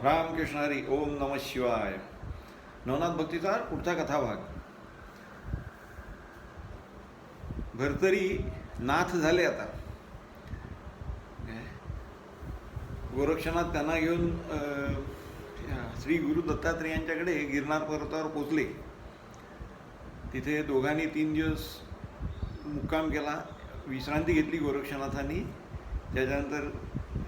रामकृष्ण हरी. ओम नमः शिवाय. नवनाथ भक्तीचा पुढचा कथाभाग. भरतरी नाथ झाले. आता गोरक्षनाथ त्यांना घेऊन श्री गुरु दत्तात्रेयांच्याकडे गिरनार पर्वतावर पोचले. तिथे दोघांनी 3 दिवस मुक्काम केला, विश्रांती घेतली गोरक्षनाथांनी. त्याच्यानंतर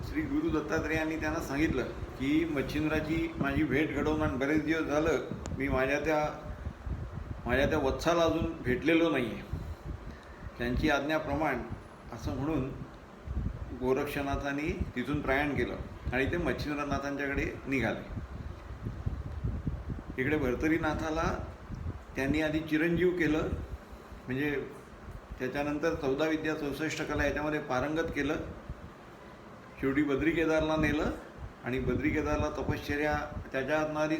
श्री गुरु दत्तात्रेयांनी त्यांना सांगितलं की मच्छिंद्राची माझी भेट घडवून आणि बरेच दिवस झालं मी माझ्या त्या वत्साला अजून भेटलेलो नाही आहे. त्यांची आज्ञाप्रमाण असं म्हणून गोरक्षनाथांनी तिथून प्रयाण केलं आणि ते मच्छिंद्रनाथांच्याकडे निघाले. इकडे भर्तरीनाथाला त्यांनी आधी चिरंजीव केलं, म्हणजे त्याच्यानंतर 14 विद्या 64 कला याच्यामध्ये पारंगत केलं. शेवटी बद्री केदारला नेलं आणि बद्री केदारला तपश्चर्या त्याच्यातनं आधी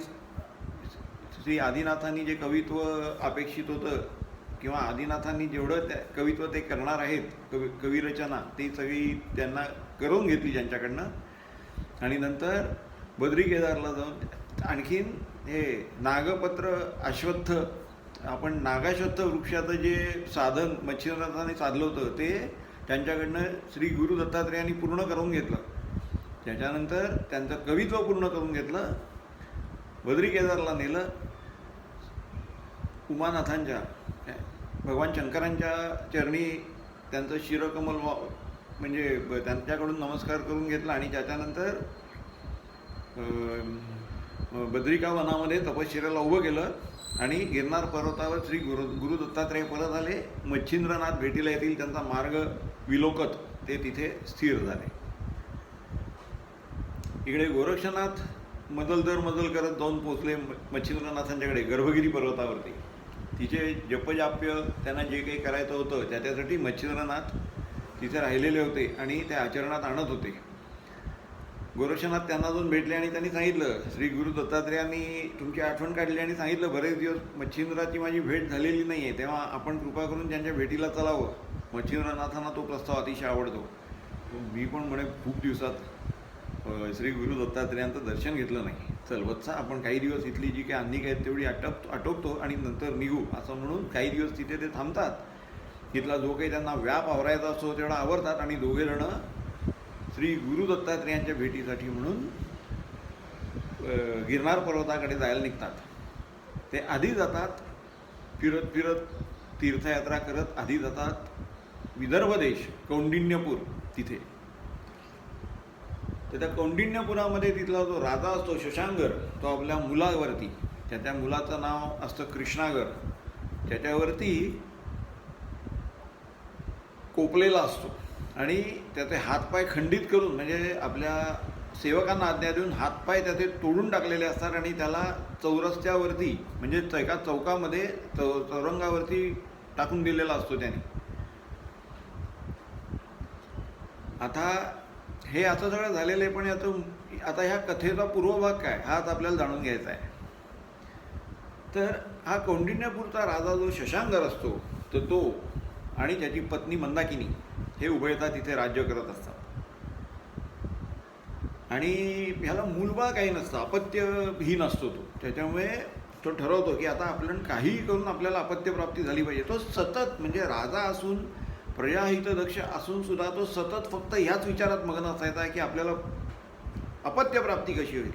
श्री आदिनाथांनी जे कवित्व अपेक्षित होतं किंवा आदिनाथांनी जेवढं त्या कवित्व ते करणार आहेत कविरचना ती सगळी त्यांना करून घेतली त्यांच्याकडनं. आणि नंतर बद्री केदारला जाऊन आणखीन हे नागपत्र अश्वत्थ, आपण नागाश्वत्थ वृक्षाचं जे साधन मच्छिंद्रनाथांनी साधलं होतं ते त्यांच्याकडनं श्री गुरु दत्तात्रेयांनी पूर्ण करून घेतलं. त्याच्यानंतर त्यांचं कवित्व पूर्ण करून घेतलं. बद्री केदारला नेलं. उमानाथांच्या भगवान शंकरांच्या चरणी त्यांचं शिरकमल म्हणजे त्यांच्याकडून नमस्कार करून घेतला आणि त्याच्यानंतर बद्रिका वनामध्ये तपश्चर्याला उभं केलं आणि गिरनार पर्वतावर श्री गुरु दत्तात्रेय परत आले. मच्छिंद्रनाथ भेटीला येतील त्यांचा मार्ग विलोकत ते तिथे स्थिर झाले. इकडे गोरक्षनाथ मदल करत जाऊन पोचले मच्छिंद्रनाथांच्याकडे गर्भगिरी पर्वतावरती. तिचे जपजाप्य त्यांना जे काही करायचं होतं त्याच्यासाठी मच्छिंद्रनाथ तिथे राहिलेले होते आणि ते आचरणात आणत होते. गोरक्षनाथ त्यांना जाऊन भेटले आणि त्यांनी सांगितलं, श्री गुरु दत्तात्रेयांनी तुमची आठवण काढली आणि सांगितलं बरेच दिवस मच्छिंद्राची माझी भेट झालेली नाही आहे, तेव्हा आपण कृपा करून त्यांच्या भेटीला चलावं. मच्छिंद्रनाथांना तो प्रस्ताव अतिशय आवडतो. मी पण म्हणे खूप दिवसात श्री गुरु दत्तात्रेयांचं दर्शन घेतलं नाही, चल वत्सा आपण काही दिवस इथली जी काही अन्निक आहेत तेवढी आटोपतो आणि नंतर निघू, असं म्हणून काही दिवस तिथे ते थांबतात. तिथला जो काही त्यांना व्याप आवरायचा असतो तेवढा आवरतात आणि दोघे जण श्री गुरु दत्तात्रेयांच्या भेटीसाठी म्हणून गिरनार पर्वताकडे जायला निघतात. ते आधी जातात फिरत तीर्थयात्रा करत आधी जातात विदर्भ देश कौंडिण्यपूर तिथे. तर त्या कौंडिण्यपुरामध्ये तिथला जो राजा असतो शशांगर, तो आपल्या मुलावरती, त्या मुलाचं नाव असतं कृष्णागर, त्याच्यावरती कोपलेला असतो आणि त्याचे हातपाय खंडित करून म्हणजे आपल्या सेवकांना आज्ञा देऊन हातपाय त्याचे तोडून टाकलेले असतात आणि त्याला चौरस्त्यावरती म्हणजे एका चौकामध्ये चौरंगावरती टाकून दिलेला असतो त्याने. आता हे असं सगळं झालेलं आहे, पण आता ह्या कथेचा पूर्वभाग काय हाच आपल्याला जाणून घ्यायचा आहे. तर हा कौंडिण्यपूरचा राजा जो शशांगर असतो तर तो आणि त्याची पत्नी मंदाकिनी हे उभयता तिथे राज्य करत असतात. आणि ह्याला मूलबाळ काही नसतं, अपत्यहीन असतो तो. त्याच्यामुळे तो ठरवतो की आता आपण काहीही करून आपल्याला अपत्यप्राप्ती झाली पाहिजे. तो सतत म्हणजे राजा असून प्रजाहितदक्ष असून सुद्धा तो सतत फक्त ह्याच विचारात मग्न असायचा की आपल्याला अपत्यप्राप्ती कशी होईल.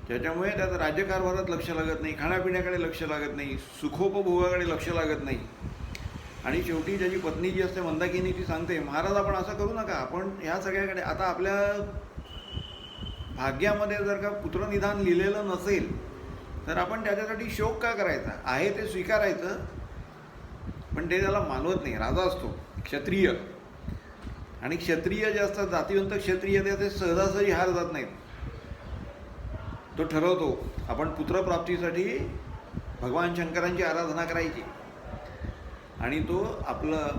त्याच्यामुळे त्याचं राज्यकारभारात लक्ष लागत नाही, खाण्यापिण्याकडे लक्ष लागत नाही, सुखोपभोगाकडे लक्ष लागत नाही. आणि शेवटी त्याची पत्नी जी असते मंदाकिनी ती सांगते, महाराज आपण असं करू नका, आपण ह्या सगळ्याकडे आता आपल्या भाग्यामध्ये जर का पुत्रनिधान लिहिलेलं नसेल तर आपण त्याच्यासाठी शोक का करायचा, आहे ते स्वीकारायचं. पण ते त्याला मानवत नाही. राजा असतो क्षत्रिय आणि क्षत्रिय जे असतात जातिवंत क्षत्रिय ते सहजासहजी हार जात नाहीत. तो ठरवतो आपण पुत्रप्राप्तीसाठी भगवान शंकरांची आराधना करायची आणि तो आपलं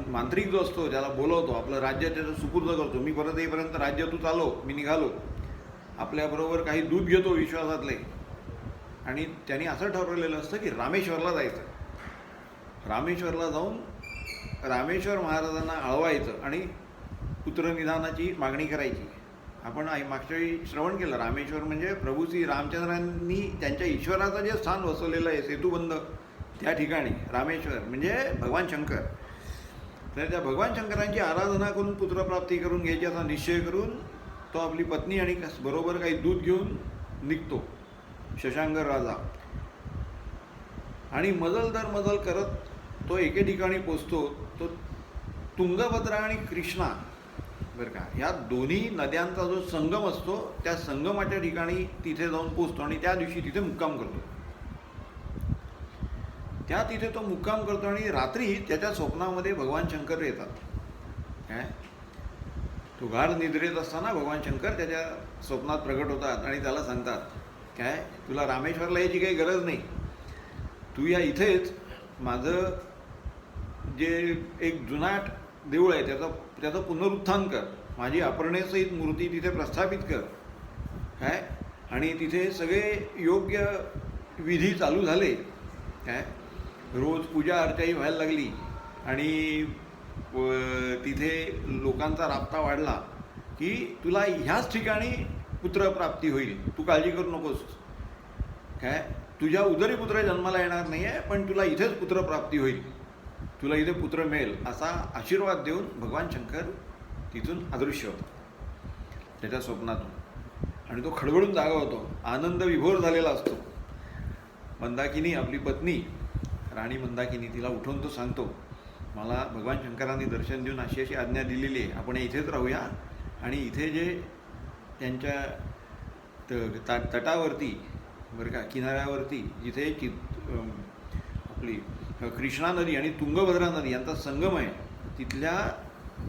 मांत्रिक जो असतो त्याला बोलवतो, आपलं राज्य त्याचं सुपूर्द करतो. मी परत येईपर्यंत राज्य तू चालव, मी निघालो. आपल्याबरोबर काही दूध घेतो विश्वासातले आणि त्यांनी असं ठरवलेलं असतं की रामेश्वरला जायचं. रामेश्वरला जाऊन रामेश्वर महाराजांना आळवायचं आणि पुत्रनिधानाची मागणी करायची. आपण मागच्या वेळी श्रवण केलं, रामेश्वर म्हणजे प्रभू श्री रामचंद्रांनी त्यांच्या ईश्वराचं जे स्थान वसवलेलं आहे सेतुबंध, त्या ठिकाणी रामेश्वर म्हणजे भगवान शंकर. तर त्या भगवान शंकरांची आराधना करून पुत्रप्राप्ती करून घ्यायची असा निश्चय करून तो आपली पत्नी आणि बरोबर काही दूध घेऊन निघतो शशांकर राजा. आणि मजल दर मजल करत तो एके ठिकाणी पोचतो. तो तुंगभद्रा आणि कृष्णा बरं का, ह्या दोन्ही नद्यांचा जो संगम असतो त्या संगमाच्या ठिकाणी तिथे जाऊन पोचतो आणि त्या दिवशी तिथे मुक्काम करतो. तिथे तो मुक्काम करतो आणि रात्री त्याच्या स्वप्नामध्ये भगवान शंकर येतात. काय तो गाढ निद्रेत असताना भगवान शंकर त्याच्या स्वप्नात प्रगट होतात आणि त्याला सांगतात, काय तुला रामेश्वरला यायची काही गरज नाही, तू या इथेच माझं जे एक जुनाट देऊळ आहे त्याचं पुनरुत्थान कर, माझी अपर्णेसहित मूर्ती तिथे प्रस्थापित कर. काय आणि तिथे सगळे योग्य विधी चालू झाले. काय रोज पूजा अर्चाही व्हायला लागली आणि तिथे लोकांचा राबता वाढला की तुला ह्याच ठिकाणी पुत्रप्राप्ती होईल, तू काळजी करू नकोस. काय तुझ्या उदरी पुत्र जन्माला येणार नाही आहे, पण तुला इथेच पुत्रप्राप्ती होईल, तुला इथे पुत्र मिळेल, असा आशीर्वाद देऊन भगवान शंकर तिथून अदृश्य होतात त्याच्या स्वप्नातून. आणि तो खडबडून जागा होतो, आनंद विभोर झालेला असतो. मंदाकिनी आपली पत्नी राणी मंदाकिनी तिला उठवून तो सांगतो, मला भगवान शंकरांनी दर्शन देऊन अशी अशी आज्ञा दिलेली आहे, आपण इथेच राहूया आणि इथे जे त्यांच्या तटावरती बरं का किनाऱ्यावरती जिथे आपली कृष्णा नदी आणि तुंगभद्रा नदी यांचा संगम आहे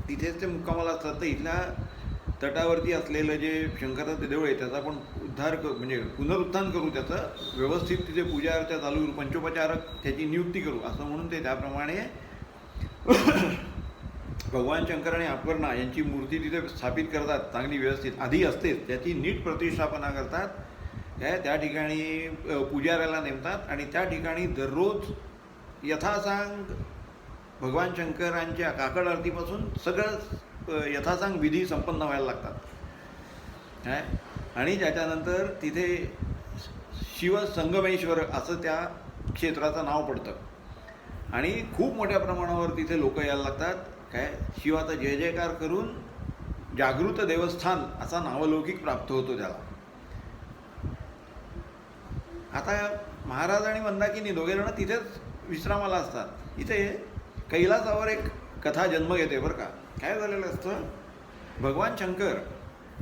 तिथेच ते मुक्कामाला असतात. तर इथल्या तटावरती असलेलं जे शंकराचं देऊळ आहे त्याचा आपण उद्धार करू, म्हणजे पुनरुत्थान करू, त्याचं व्यवस्थित तिथे पूजा अर्चा चालू करू, पंचोपचारक त्याची नियुक्ती करू, असं म्हणून ते त्याप्रमाणे भगवान शंकर आणि अपर्णा यांची मूर्ती तिथे स्थापित करतात. चांगली व्यवस्थित आधी असतेच त्याची नीट प्रतिष्ठापना करतात. त्या ठिकाणी पुजाऱ्याला नेमतात आणि त्या ठिकाणी दररोज यथासांग भगवान शंकरांच्या काकड आरतीपासून सगळं यथासांग विधी संपन्न व्हायला लागतात. काय आणि त्याच्यानंतर तिथे शिवसंगमेश्वर असं त्या क्षेत्राचं नाव पडतं आणि खूप मोठ्या प्रमाणावर तिथे लोक यायला लागतात. काय शिवाचा जय जयकार करून जागृत देवस्थान असा नावलौकिक प्राप्त होतो त्याला. आता महाराज आणि मंदाकिनी दोघे जण तिथेच विश्रामाला असतात. इथे कैलासावर एक कथा जन्म घेते बरं का. काय झालेलं असतं, भगवान शंकर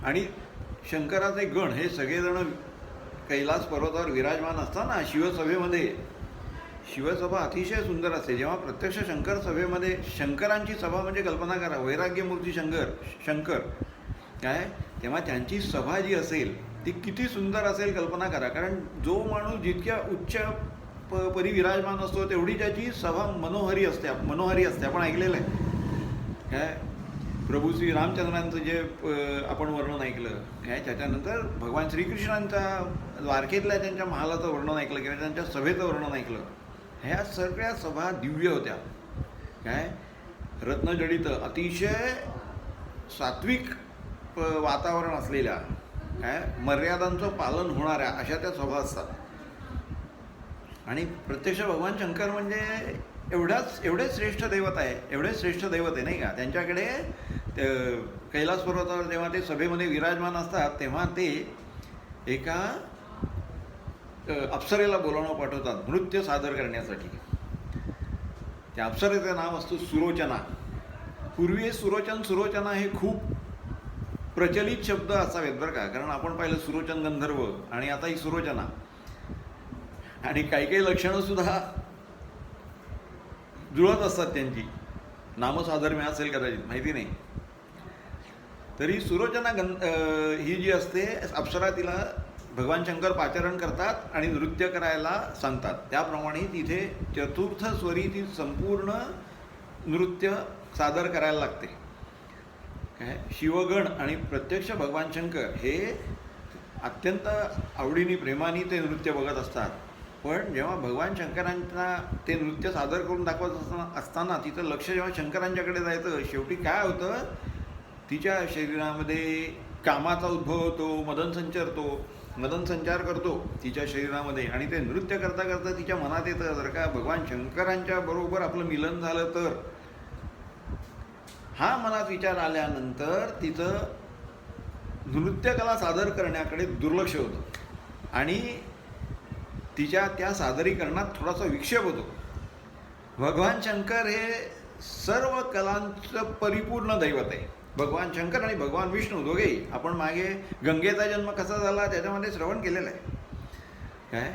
आणि शंकराचे गण हे सगळेजण कैलास पर्वतावर विराजमान असताना शिवसभेमध्ये, शिवसभा अतिशय सुंदर असते. जेव्हा प्रत्यक्ष शंकर सभेमध्ये, शंकरांची सभा म्हणजे कल्पना करा, वैराग्यमूर्ती शंकर काय, तेव्हा त्यांची सभा जी असेल ती किती सुंदर असेल कल्पना करा. कारण जो माणूस जितक्या उच्च परी विराजमान असतो तेवढी त्याची सभा मनोहारी असते. आपण ऐकलेलं आहे. काय प्रभू श्री रामचंद्रांचं जे आपण वर्णन ऐकलं, काय त्याच्यानंतर भगवान श्रीकृष्णांच्या द्वारकेतल्या त्यांच्या महालाचं वर्णन ऐकलं किंवा त्यांच्या सभेचं वर्णन ऐकलं. ह्या सगळ्या सभा दिव्य होत्या. काय रत्नजडित अतिशय सात्विक वातावरण असलेल्या, काय मर्यादांचं पालन होणाऱ्या अशा त्या सभा असतात. आणि प्रत्यक्ष भगवान शंकर म्हणजे एवढे श्रेष्ठ दैवत आहे नाही का. त्यांच्याकडे कैलास पर्वतावर जेव्हा ते सभेमध्ये विराजमान असतात तेव्हा ते एका अप्सरेला बोलावणं पाठवतात नृत्य सादर करण्यासाठी. त्या अप्सरेचं नाव असतं सुरोचना. पूर्वी सुरोचना हे खूप प्रचलित शब्द असावेत बरं का. कारण आपण पाहिलं सुरोचन गंधर्व आणि आता ही सुरोचना. आणि काही लक्षणं सुद्धा जुळत असतात त्यांची. नामसाधर्म्य असेल कदाचित, माहिती नाही. तरी सुरोचना ही जी असते अप्सरा, तिला भगवान शंकर पाचारण करतात आणि नृत्य करायला सांगतात. त्याप्रमाणे तिथे चतुर्थ स्वरी ती संपूर्ण नृत्य सादर करायला लागते. काय शिवगण आणि प्रत्यक्ष भगवान शंकर हे अत्यंत आवडीने प्रेमाने ते नृत्य बघत असतात. पण जेव्हा भगवान शंकरांना ते नृत्य सादर करून दाखवत असताना तिचं लक्ष जेव्हा शंकरांच्याकडे जायचं, शेवटी काय होतं, तिच्या शरीरामध्ये कामाचा उद्भव होतो, मदन संचार करतो तिच्या शरीरामध्ये, आणि ते नृत्य करता करता तिच्या मनात येतं, जर का भगवान शंकरांच्या बरोबर आपलं मिलन झालं तर. हा मनात विचार आल्यानंतर तिचं नृत्यकला सादर करण्याकडे दुर्लक्ष होतं आणि तिच्या त्या सादरीकरणात थोडासा विक्षेप होतो. भगवान शंकर हे सर्व कलांचं परिपूर्ण दैवत आहे. भगवान शंकर आणि भगवान विष्णू दोघेही, आपण मागे गंगेचा जन्म कसा झाला त्याच्यामध्ये श्रवण केलेलं आहे काय,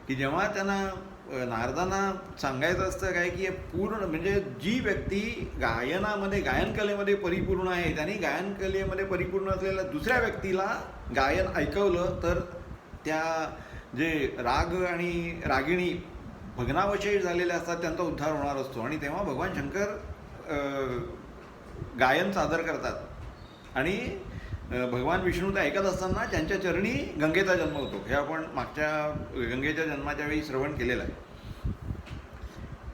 की जेव्हा त्यांना नारदांना सांगायचं असतं काय, की पूर्ण म्हणजे जी व्यक्ती गायनामध्ये गायनकलेमध्ये परिपूर्ण आहे त्यांनी गायनकलेमध्ये परिपूर्ण असलेल्या दुसऱ्या व्यक्तीला गायन ऐकवलं तर त्या जे राग आणि रागिणी भग्नावशेष झालेले असतात त्यांचा उद्धार होणार असतो. आणि तेव्हा भगवान शंकर गायन सादर करतात आणि भगवान विष्णू ते ऐकत असताना त्यांच्या चरणी गंगेचा जन्म होतो. हे आपण मागच्या गंगेच्या जन्माच्या वेळी श्रवण केलेलं आहे.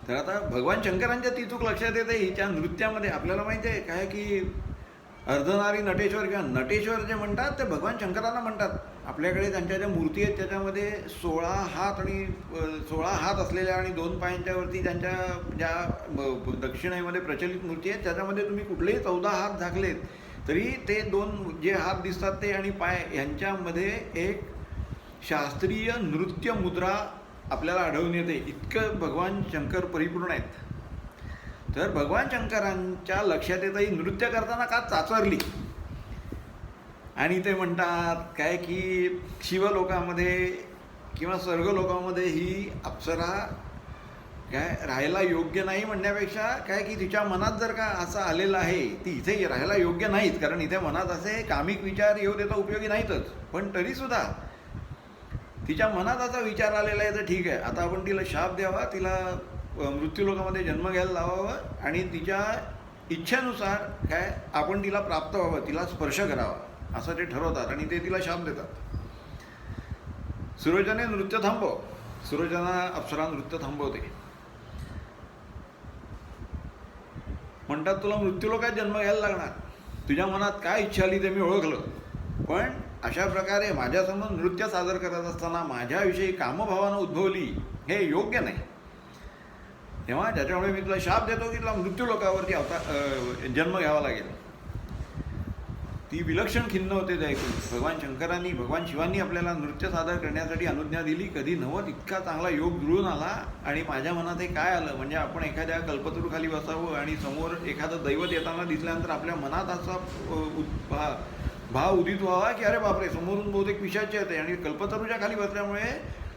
तर आता भगवान शंकरांच्या ती चूक लक्षात येते हिच्या नृत्यामध्ये. आपल्याला माहिती आहे काय, की अर्धनारी नटेश्वर किंवा नटेश्वर जे म्हणतात ते भगवान शंकरांना म्हणतात. आपल्याकडे त्यांच्या ज्या मूर्ती आहेत त्याच्यामध्ये 16 हात आणि 16 हात असलेल्या आणि 2 पायांच्यावरती त्यांच्या ज्या दक्षिणेमध्ये प्रचलित मूर्ती आहेत त्याच्यामध्ये तुम्ही कुठलेही 14 हात झाकलेत तरी ते 2 जे हात दिसतात ते आणि पाय यांच्यामध्ये एक शास्त्रीय नृत्य मुद्रा आपल्याला आढळून येते. इतकं भगवान शंकर परिपूर्ण आहेत. तर भगवान शंकरांच्या लक्षात येतं ही नृत्य करताना का चाचरली, आणि ते म्हणतात काय, की शिवलोकामध्ये किंवा स्वर्गलोकामध्ये ही अप्सरा काय राहायला योग्य नाही म्हणण्यापेक्षा काय, की तिच्या मनात जर का असं आलेलं आहे ती इथे राहायला योग्य नाहीत, कारण इथे मनात असे कामिक विचार येऊ देता उपयोगी नाहीतच. पण तरीसुद्धा तिच्या मनात असा विचार आलेला आहे तर ठीक आहे, आता आपण तिला शाप द्यावा, तिला मृत्यूलोकामध्ये जन्म घ्यायला लावावं आणि तिच्या इच्छेनुसार काय आपण तिला प्राप्त व्हावं, तिला स्पर्श करावा, असं ते ठरवतात आणि ते तिला शाप देतात. सुरोचने नृत्य थांबव. सुरोचना अप्सरा नृत्य थांबवते. म्हणतात तुला मृत्यूलोकात जन्म घ्यायला लागणार, तुझ्या मनात काय इच्छा आली ते मी ओळखलं, पण अशा प्रकारे माझ्यासमोर नृत्य सादर करत असताना माझ्याविषयी कामभावानं उद्भवली हे योग्य नाही. तेव्हा त्याच्यामुळे मी तुला शाप देतो की तुला मृत्यूलोकावरती जन्म घ्यावा लागेल. ती विलक्षण खिन्न होते ते ऐकून. भगवान शंकरांनी, भगवान शिवांनी आपल्याला नृत्य सादर करण्यासाठी अनुज्ञा दिली. कधी नव्हत इतका चांगला योग जुळून आला आणि माझ्या मनात हे काय आलं, म्हणजे आपण एखाद्या कल्पतरूखाली बसावं आणि समोर एखादं दैवत येताना दिसल्यानंतर आपल्या मनात असा भाव उदित व्हावा की अरे बापरे, समोरून बहुतेक पिशाच्य येते आणि कल्पतरूच्या खाली बसल्यामुळे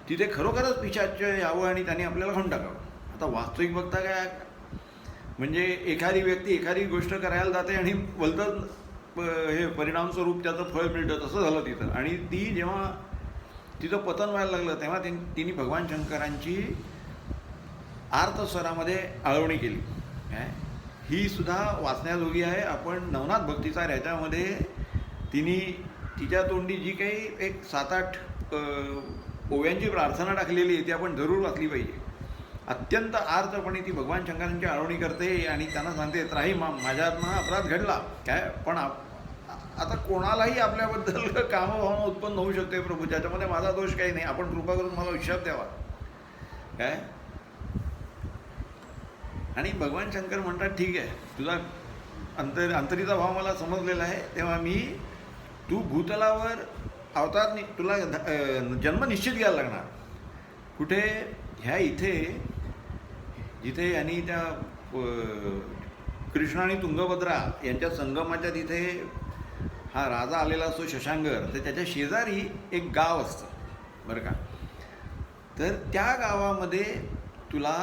तिथे खरोखरच पिशाच्य यावं आणि त्यांनी आपल्याला खण टाकावं. आता वास्तविक बघता काय, म्हणजे एखादी व्यक्ती एखादी गोष्ट करायला जाते आणि बोलतं हे परिणामस्वरूप त्याचं फळ मिळतं, तसं झालं तिथं. आणि ती जेव्हा तिचं पतन व्हायला लागलं तेव्हा तिने भगवान शंकरांची आर्तस्वरामध्ये आळवणी केली. ही सुद्धा वाचण्याजोगी आहे. आपण नवनाथ भक्तीचा ह्याच्यामध्ये तिने तिच्या तोंडी जी काही एक 7-8 ओव्यांची प्रार्थना टाकलेली आहे ती आपण जरूर वाचली पाहिजे. अत्यंत आर्तपणे ती भगवान शंकरांची आळवणी करते आणि त्यांना सांगते त्राही माझ्यातनं हा अपराध घडला काय, पण आता कोणालाही आपल्याबद्दल कामभावना उत्पन्न होऊ शकते प्रभू, त्याच्यामध्ये माझा दोष काही नाही, आपण कृपा करून मला विश्वास द्यावा काय. आणि भगवान शंकर म्हणतात ठीक आहे, तुझा अंतरीचा भाव मला समजलेला आहे, तेव्हा मी तू भूतलावर अवतार तुला जन्म निश्चित घ्यायला लागणार. कुठे, ह्या इथे जिथे यांनी त्या कृष्ण आणि तुंगभद्रा यांच्या संगमाच्या तिथे हा राजा आलेला असतो शशांकर, तर त्याच्या शेजारी एक गाव असतं बरं का. तर त्या गावामध्ये तुला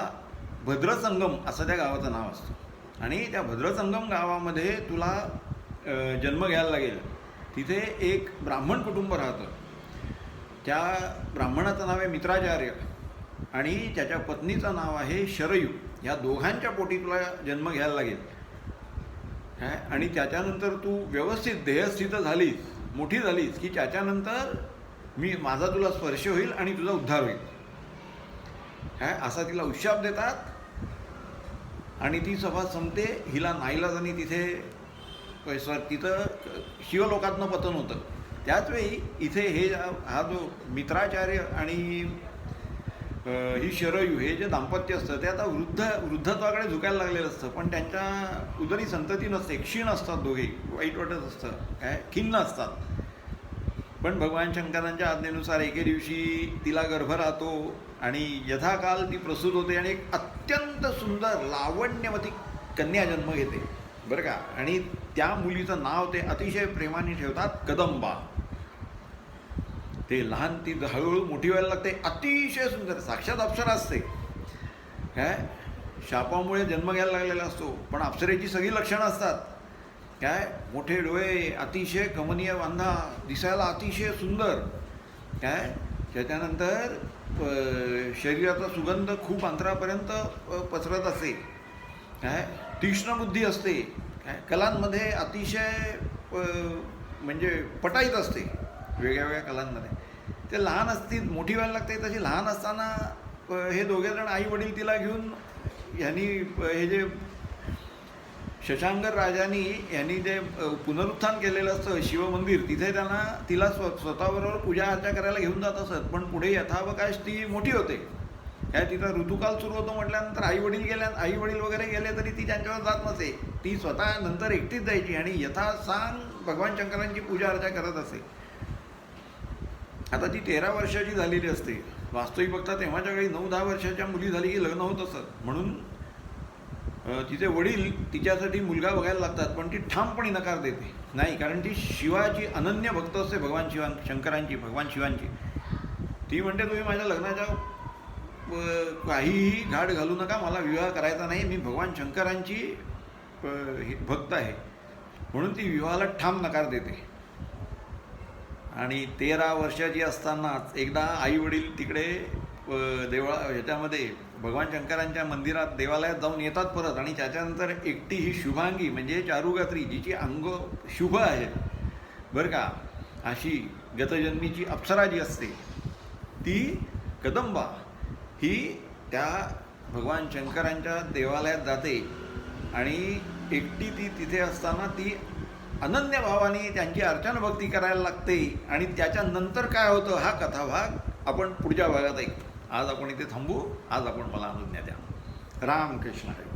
भद्रसंगम असं त्या गावाचं नाव असतं आणि त्या भद्रसंगम गावामध्ये तुला जन्म घ्यायला लागेल. तिथे एक ब्राह्मण कुटुंब राहतं. त्या ब्राह्मणाचं नाव आहे मित्राचार्य आणि त्याच्या पत्नीचं नाव आहे शरयू. या दोघांच्या पोटी तुला जन्म घ्यायला लागेल काय. आणि त्याच्यानंतर तू व्यवस्थित देहस्थित झालीस, मोठी झालीस की त्याच्यानंतर माझा तुला स्पर्श होईल आणि तुझा उद्धार होईल काय, असा तिला उशाप देतात. आणि ती सभा संपते. हिला नाईलाजाने तिथे तिथं शिवलोकातनं पतन होतं. त्याचवेळी इथे हा जो मित्राचार्य आणि ही शरयू हे जे दाम्पत्य असतं ते आता वृद्धत्वाकडे झुकायला लागलेलं असतं, पण त्यांच्या उदरी संतती नसते, क्षीण असतात, दोघे वाईट वाटत असतं, काय खिन्न असतात. पण भगवान शंकरांच्या आज्ञेनुसार एके दिवशी तिला गर्भ राहतो आणि यथाकाल ती प्रसूत होते आणि एक अत्यंत सुंदर लावण्यवती कन्या जन्म घेते बरं का. आणि त्या मुलीचं नाव ते अतिशय प्रेमाने ठेवतात कदंबा. ते लहान ती हळूहळू मोठी व्हायला लागते, अतिशय सुंदर, साक्षात अप्सरा असते काय. शापामुळे जन्म घ्यायला लागलेला असतो, पण अप्सरेची सगळी लक्षणं असतात काय. मोठे डोळे, अतिशय कमनीय बांधा, दिसायला अतिशय सुंदर काय. त्याच्यानंतर शरीराचा सुगंध खूप अंतरापर्यंत पसरत असे काय. तीक्ष्ण बुद्धी असते काय. कलांमध्ये अतिशय म्हणजे पटाईत असते वेगळ्या वेगळ्या कलांमध्ये. ते लहान असतील, मोठी व्हायला लागते तशी लहान असताना हे दोघेजण आई वडील तिला घेऊन हे जे शशांकर राजांनी यांनी जे पुनरुत्थान केलेलं असतं शिवमंदिर, तिथे तिला स्वतःबरोबर पूजा अर्चा करायला घेऊन जात असत. पण पुढे यथावकाश ती मोठी होते काय. तिचा ऋतुकाल सुरू होतो म्हटल्यानंतर आई वडील वगैरे गेले तरी ती त्यांच्यावर जात नसे. ती स्वतः नंतर एकटीच जायची आणि यथासांग भगवान शंकरांची पूजा अर्चा करत असे. आता ती 13 वर्षाची झालेली असते. वास्तविक बघता तेव्हाच्या वेळी 9-10 वर्षाच्या मुली झाली की लग्न होत असत. म्हणून तिचे वडील तिच्यासाठी मुलगा बघायला लागतात, पण ती ठामपणे नकार देते नाही, कारण ती शिवाची अनन्य भक्त असते, भगवान शिवांची. ती म्हणते तुम्ही माझ्या लग्नाच्या काहीही घाट घालू नका, मला विवाह करायचा नाही, मी भगवान शंकरांची भक्त आहे. म्हणून ती विवाहाला ठाम नकार देते. आणि 13 वर्षाची असतानाच एकदा आई वडील तिकडे ह्याच्यामध्ये भगवान शंकरांच्या मंदिरात देवालयात जाऊन येतात परत. आणि त्याच्यानंतर एकटी ही शुभांगी म्हणजे चारुगात्री, जिची अंग शुभ आहेत बरं का, अशी गतजन्मीची अप्सरा जी असते ती कदंबा ही त्या भगवान शंकरांच्या देवालयात जाते. आणि एकटी ती तिथे असताना ती अनन्य भावाने त्यांची अर्चना भक्ती करायला लागते. आणि त्याच्यानंतर काय होतं हा कथाभाग आपण पुढच्या भागात ऐकू. आज आपण इथे थांबू. आज आपण मला अनुज्ञा द्या. रामकृष्ण हरी.